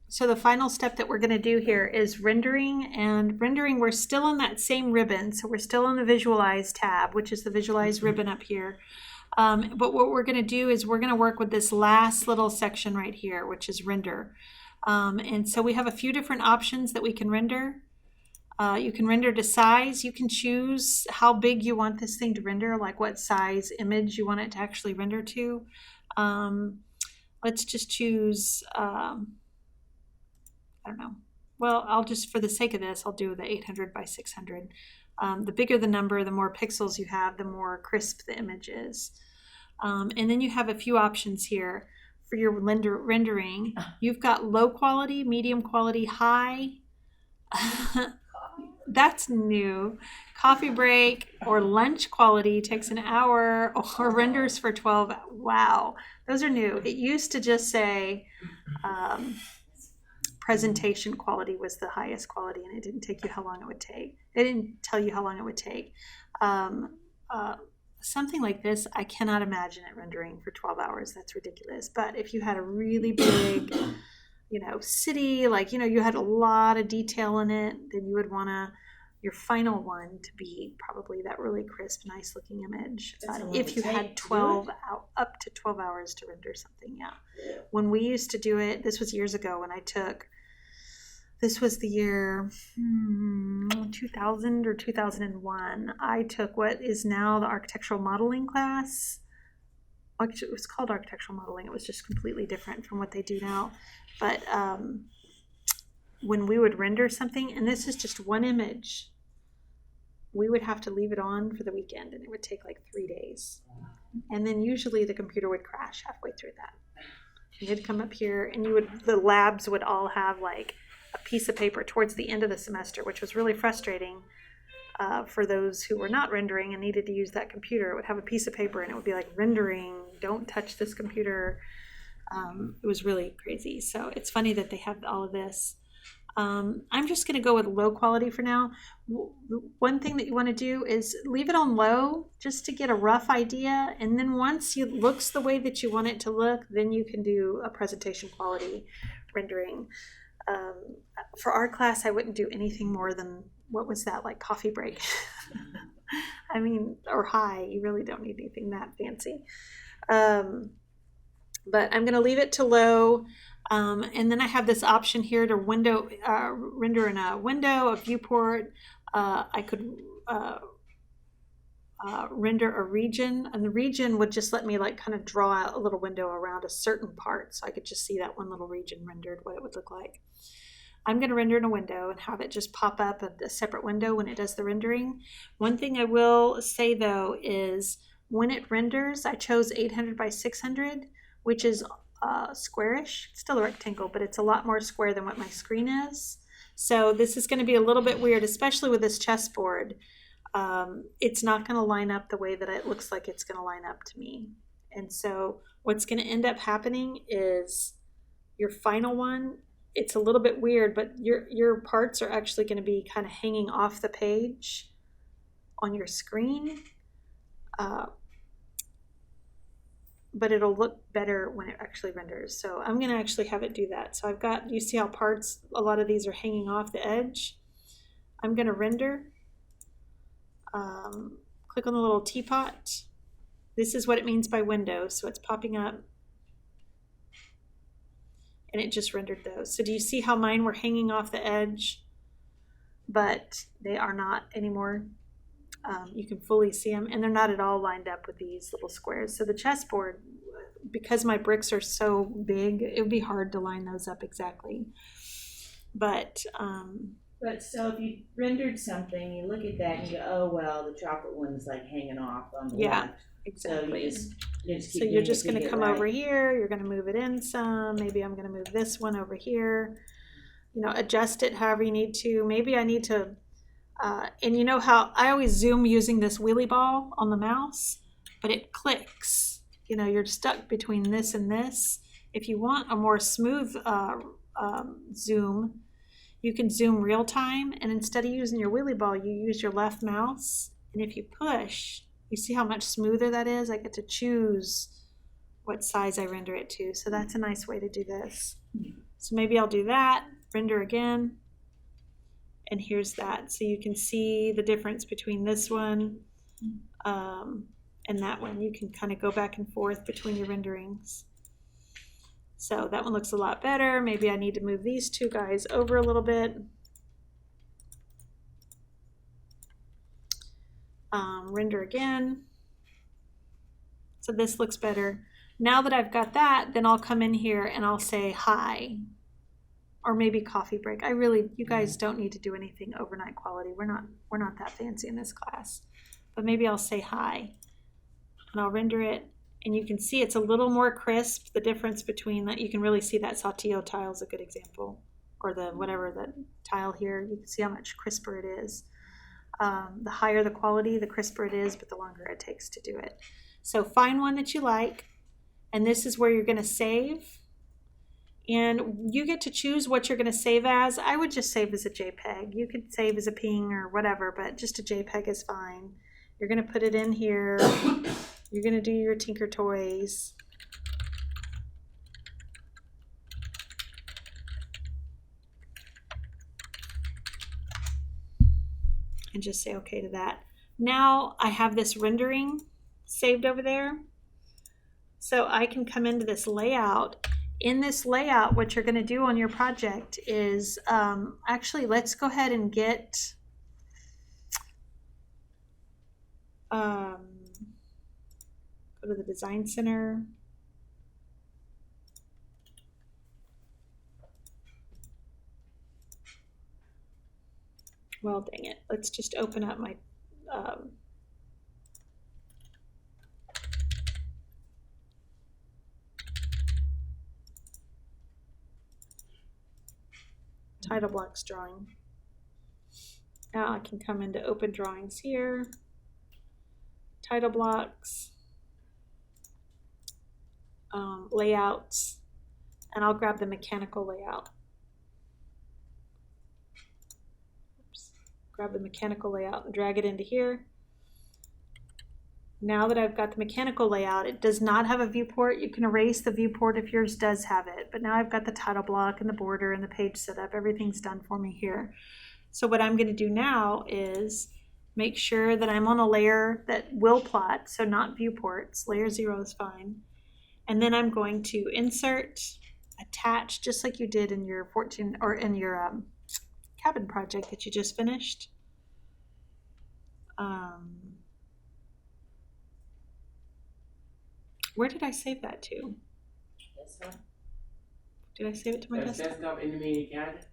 So the final step that we're going to do here is rendering, and rendering, we're still on that same ribbon. So we're still on the visualize tab, which is the visualize ribbon up here. But what we're going to do is we're going to work with this last little section right here, which is render. And so we have a few different options that we can render. You can render to size. You can choose how big you want this thing to render, like what size image you want it to actually render to. Let's just choose, I don't know. Well, I'll just, for the sake of this, I'll do the 800 by 600. The bigger the number, the more pixels you have, the more crisp the image is. And then you have a few options here for your rendering. You've got low quality, medium quality, high. That's new. Coffee break or lunch quality takes an hour, or renders for 12. Wow, those are new. It used to just say presentation quality was the highest quality, and it didn't take you how long it would take. It didn't tell you how long it would take. Something like this, I cannot imagine it rendering for 12 hours. That's ridiculous. But if you had a really big, city, like, you had a lot of detail in it, then you would want your final one to be probably that really crisp, nice looking image. If you had up to 12 hours to render something, yeah. When we used to do it, this was years ago when this was the year 2000 or 2001. I took what is now the architectural modeling class. Actually, it was called architectural modeling. It was just completely different from what they do now. But when we would render something, and this is just one image, we would have to leave it on for the weekend, and it would take like 3 days. And then usually the computer would crash halfway through that. You'd come up here, and the labs would all have like a piece of paper towards the end of the semester, which was really frustrating for those who were not rendering and needed to use that computer. It would have a piece of paper, and it would be like, rendering, don't touch this computer. It was really crazy. So it's funny that they have all of this. I'm just going to go with low quality for now. One thing that you want to do is leave it on low just to get a rough idea. And then once it looks the way that you want it to look, then you can do a presentation quality rendering. For our class, I wouldn't do anything more than, what was that, like coffee break? I mean, or high. You really don't need anything that fancy. But I'm going to leave it to low. And then I have this option here to render in a window, a viewport. I could render a region, and the region would just let me like kind of draw out a little window around a certain part, so I could just see that one little region rendered, what it would look like. I'm going to render in a window and have it just pop up a separate window when it does the rendering. One thing I will say though is when it renders, I chose 800 by 600, which is squarish. It's still a rectangle, but it's a lot more square than what my screen is. So this is going to be a little bit weird, especially with this chessboard. It's not going to line up the way that it looks like it's going to line up to me. And so what's going to end up happening is your final one, it's a little bit weird, but your parts are actually going to be kind of hanging off the page on your screen. But it'll look better when it actually renders. So I'm going to actually have it do that. So you see how a lot of these are hanging off the edge. I'm going to render. Click on the little teapot. This is what it means by window. So it's popping up. And it just rendered those. So do you see how mine were hanging off the edge, but they are not anymore? You can fully see them, and they're not at all lined up with these little squares. So the chessboard, because my bricks are so big, it would be hard to line those up exactly. But so if you rendered something, you look at that and you go, oh well, the chocolate one's like hanging off on the left. Exactly. So you're just going to come over here. You're going to move it in some. Maybe I'm going to move this one over here. Adjust it however you need to. Maybe I need to. And you know how I always zoom using this wheelie ball on the mouse, but it clicks. You're stuck between this and this. If you want a more smooth zoom, you can zoom real time, and instead of using your wheelie ball, you use your left mouse. And if you push, you see how much smoother that is? I get to choose what size I render it to. So that's a nice way to do this. So maybe I'll do that, render again. And here's that. So you can see the difference between this one and that one. You can kind of go back and forth between your renderings. So that one looks a lot better. Maybe I need to move these two guys over a little bit. Render again. So this looks better. Now that I've got that, then I'll come in here and I'll say hi, or maybe coffee break. You guys don't need to do anything overnight quality. We're not that fancy in this class, but maybe I'll say hi and I'll render it. And you can see it's a little more crisp. The difference between that, you can really see that Saltillo tile is a good example, or the whatever that tile here. You can see how much crisper it is. The higher the quality, the crisper it is, but the longer it takes to do it. So find one that you like, and this is where you're going to save. And you get to choose what you're going to save as. I would just save as a JPEG. You could save as a PNG or whatever, but just a JPEG is fine. You're going to put it in here. You're going to do your Tinker Toys. And just say okay to that. Now I have this rendering saved over there. So I can come into this layout. In this layout, what you're going to do on your project is, actually, let's go ahead and get, go to the Design Center. Well, dang it. Let's just open up my title blocks drawing. Now I can come into open drawings here, title blocks, layouts, and I'll grab the mechanical layout. Oops. Grab the mechanical layout and drag it into here. Now that I've got the mechanical layout, it does not have a viewport. You can erase the viewport if yours does have it, but now I've got the title block and the border and the page setup. Everything's done for me here. So what I'm going to do now is make sure that I'm on a layer that will plot, so not viewports. Layer 0 is fine. And then I'm going to insert, attach, just like you did in your cabin project that you just finished. Where did I save that to? Desktop. Did I save it to my desktop? Desktop in the media cabinet.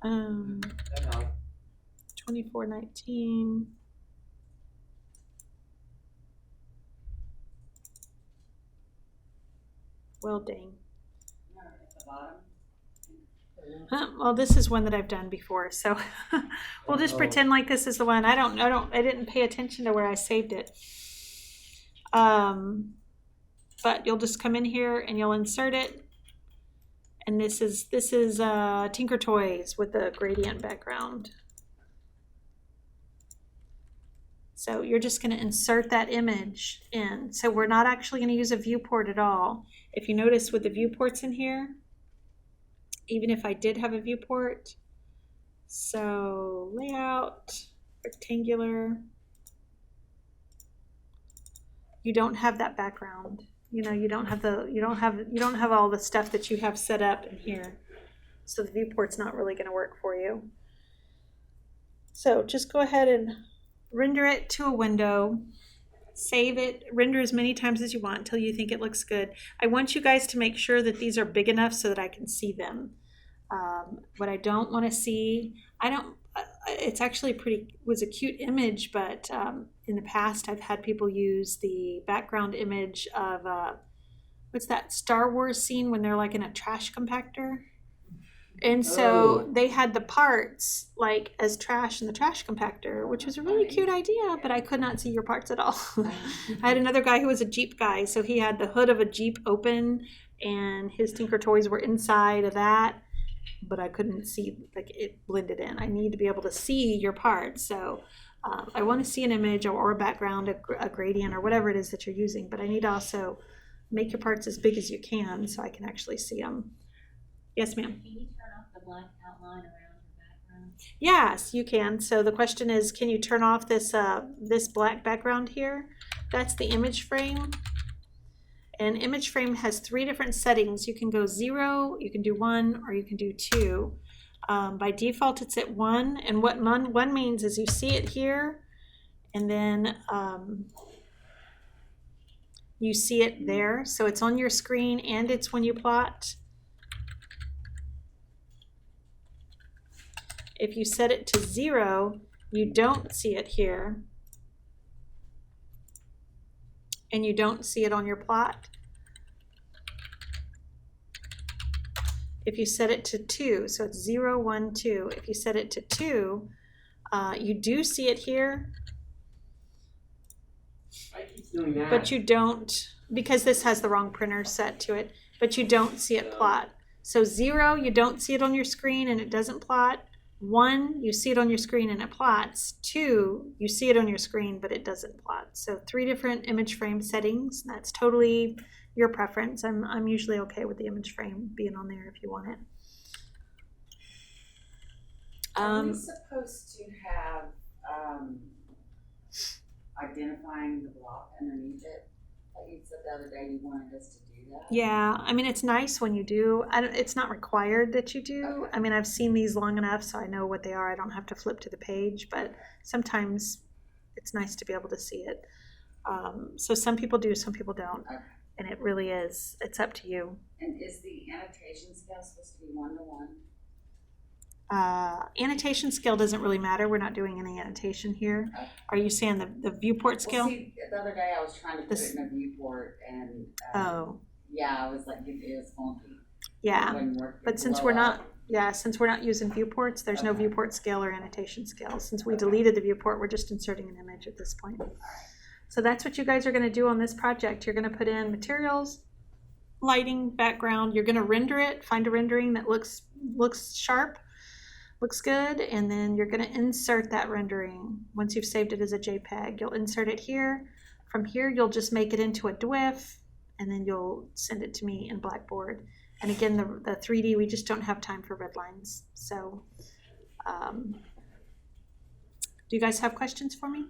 2419. Well, dang. At the bottom. Well, this is one that I've done before, so we'll just pretend like this is the one. I didn't pay attention to where I saved it. But you'll just come in here and you'll insert it. And this is Tinker Toys with the gradient background. So you're just going to insert that image in. So we're not actually going to use a viewport at all. If you notice with the viewports in here, even if I did have a viewport, so layout, rectangular, you don't have that background. You know, you don't have all the stuff that you have set up in here. So the viewport's not really going to work for you. So just go ahead and render it to a window, save it, render as many times as you want until you think it looks good. I want you guys to make sure that these are big enough so that I can see them. What I don't want to see, it's actually was a cute image, but in the past I've had people use the background image of, what's that Star Wars scene when they're like in a trash compactor? And so they had the parts like as trash in the trash compactor, which was a really cute idea, but I could not see your parts at all. I had another guy who was a Jeep guy, so he had the hood of a Jeep open and his Tinker Toys were inside of that, but I couldn't see, like it blended in. I need to be able to see your parts. So I want to see an image or a background, a gradient or whatever it is that you're using, but I need to also make your parts as big as you can so I can actually see them. Yes, ma'am. Can you turn off the black outline around your background? Yes, you can. So the question is, can you turn off this this black background here? That's the image frame. And image frame has 3 different settings. You can go 0, you can do 1, or you can do 2. By default, it's at 1. And what 1 means is you see it here, and then you see it there. So it's on your screen and it's when you plot. If you set it to 0, you don't see it here. And you don't see it on your plot. If you set it to 2, so it's 0, 1, 2. If you set it to 2, you do see it here, I keep doing that. but you don't, because this has the wrong printer set to it, but you don't see it plot. So 0, you don't see it on your screen and it doesn't plot. 1, you see it on your screen and it plots. 2, you see it on your screen, but it doesn't plot. So 3 different image frame settings. That's totally your preference. I'm usually okay with the image frame being on there if you want it. Are we supposed to have identifying the block underneath it? Like you said the other day, you wanted us to do that. Yeah, I mean, it's nice when you do. It's not required that you do. Okay. I mean, I've seen these long enough so I know what they are. I don't have to flip to the page, but sometimes it's nice to be able to see it. So some people do, some people don't. Okay. And it really is, it's up to you. And is the annotation scale supposed to be 1-to-1? Annotation scale doesn't really matter. We're not doing any annotation here. Okay. Are you saying the viewport scale? Well, see, the other day I was trying to put This- it in a viewport and Oh, yeah, I was like, it is funky. yeah. It wouldn't work. But since Blow we're up. not, since we're not using viewports, there's no Okay. viewport scale or annotation scale. Since we Okay. deleted the viewport, we're just inserting an image at this point. So that's what you guys are gonna do on this project. You're gonna put in materials, lighting, background. You're gonna render it, find a rendering that looks sharp, looks good, and then you're gonna insert that rendering. Once you've saved it as a JPEG, you'll insert it here. From here, you'll just make it into a DWF, and then you'll send it to me in Blackboard. And again, the 3D, we just don't have time for red lines. So, do you guys have questions for me?